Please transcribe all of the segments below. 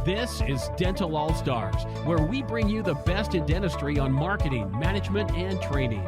This is Dental All Stars, where we bring you the best in dentistry on marketing, management, and training.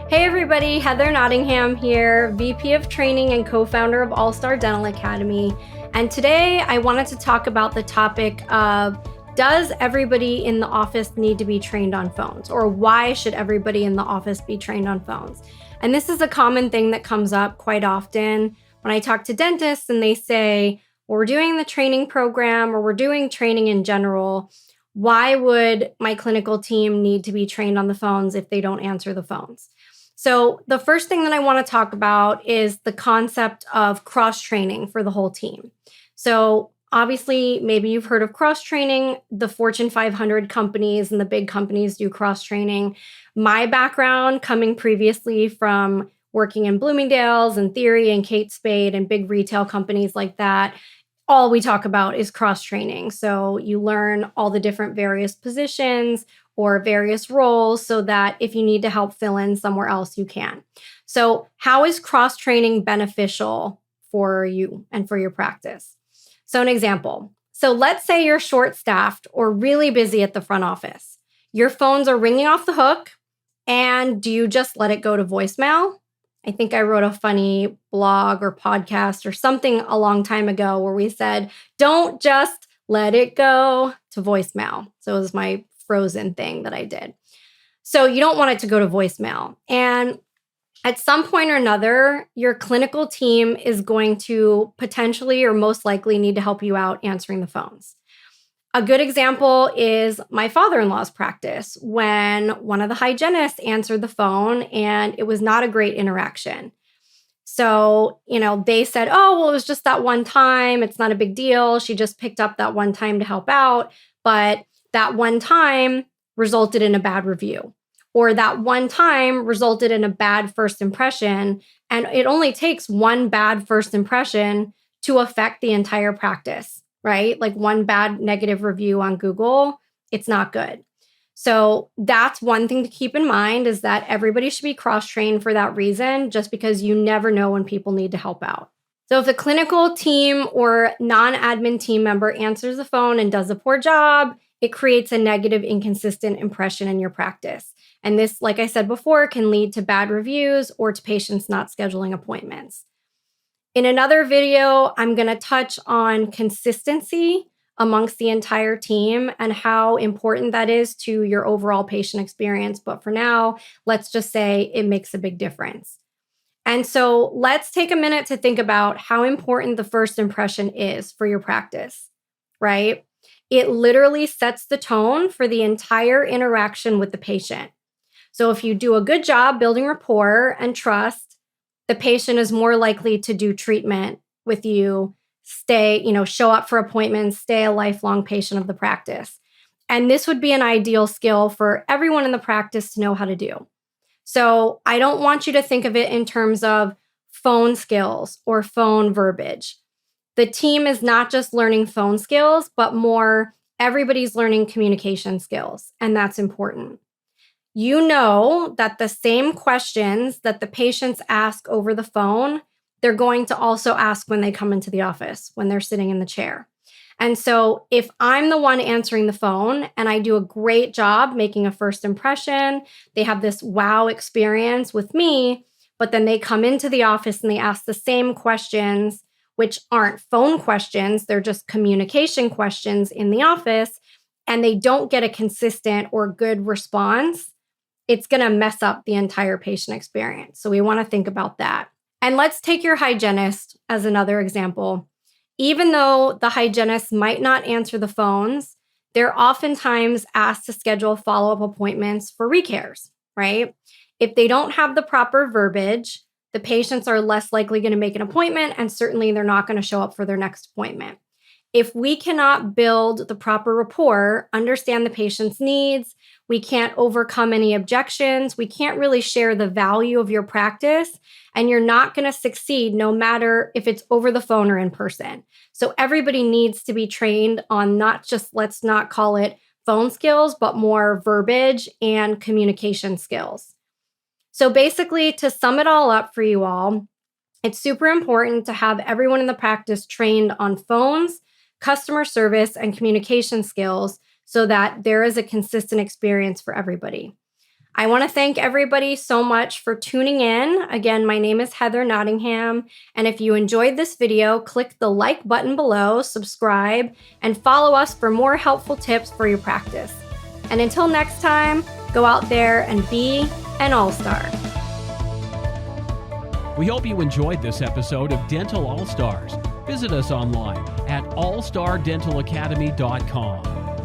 Hey everybody, Heather Nottingham here, VP of Training and co-founder of All Star Dental Academy. And today I wanted to talk about the topic of, does everybody in the office need to be trained on phones? Or why should everybody in the office be trained on phones? And this is a common thing that comes up quite often when I talk to dentists and they say, well, we're doing the training program or we're doing training in general. Why would my clinical team need to be trained on the phones if they don't answer the phones? So the first thing that I want to talk about is the concept of cross-training for the whole team. So obviously, maybe you've heard of cross-training. The Fortune 500 companies and the big companies do cross-training. My background coming previously from working in Bloomingdale's and Theory and Kate Spade and big retail companies like that, all we talk about is cross-training. So you learn all the different various positions or various roles so that if you need to help fill in somewhere else, you can. So how is cross-training beneficial for you and for your practice? So an example. So let's say you're short-staffed or really busy at the front office. Your phones are ringing off the hook, and do you just let it go to voicemail? I think I wrote a funny blog or podcast or something a long time ago where we said, don't just let it go to voicemail. So it was my Frozen thing that I did. So you don't want it to go to voicemail. And at some point or another, your clinical team is going to potentially or most likely need to help you out answering the phones. A good example is my father-in-law's practice when one of the hygienists answered the phone and it was not a great interaction. So, they said, oh, well, it was just that one time. It's not a big deal. She just picked up that one time to help out. But that one time resulted in a bad review, or that one time resulted in a bad first impression. And it only takes one bad first impression to affect the entire practice. Right? Like one bad negative review on Google, it's not good. So that's one thing to keep in mind, is that everybody should be cross-trained for that reason, just because you never know when people need to help out. So if a clinical team or non-admin team member answers the phone and does a poor job, it creates a negative, inconsistent impression in your practice. And this, like I said before, can lead to bad reviews or to patients not scheduling appointments. In another video, I'm going to touch on consistency amongst the entire team and how important that is to your overall patient experience. But for now, let's just say it makes a big difference. And so let's take a minute to think about how important the first impression is for your practice, right? It literally sets the tone for the entire interaction with the patient. So if you do a good job building rapport and trust, the patient is more likely to do treatment with you, show up for appointments, stay a lifelong patient of the practice. And this would be an ideal skill for everyone in the practice to know how to do. So I don't want you to think of it in terms of phone skills or phone verbiage. The team is not just learning phone skills, but more everybody's learning communication skills, and that's important. You know that the same questions that the patients ask over the phone, they're going to also ask when they come into the office, when they're sitting in the chair. And so if I'm the one answering the phone and I do a great job making a first impression, they have this wow experience with me, but then they come into the office and they ask the same questions, which aren't phone questions, they're just communication questions in the office, and they don't get a consistent or good response, it's going to mess up the entire patient experience. So we want to think about that. And let's take your hygienist as another example. Even though the hygienist might not answer the phones, they're oftentimes asked to schedule follow-up appointments for recares, right? If they don't have the proper verbiage, the patients are less likely going to make an appointment, and certainly they're not going to show up for their next appointment. If we cannot build the proper rapport, understand the patient's needs, we can't overcome any objections, we can't really share the value of your practice, and you're not going to succeed no matter if it's over the phone or in person. So everybody needs to be trained on not just, let's not call it phone skills, but more verbiage and communication skills. So basically, to sum it all up for you all, it's super important to have everyone in the practice trained on phones, customer service, and communication skills so that there is a consistent experience for everybody. I want to thank everybody so much for tuning in. Again, my name is Heather Nottingham, and if you enjoyed this video, click the like button below, subscribe, and follow us for more helpful tips for your practice. And until next time, go out there and be an all-star. We hope you enjoyed this episode of Dental All-Stars. Visit us online at allstardentalacademy.com.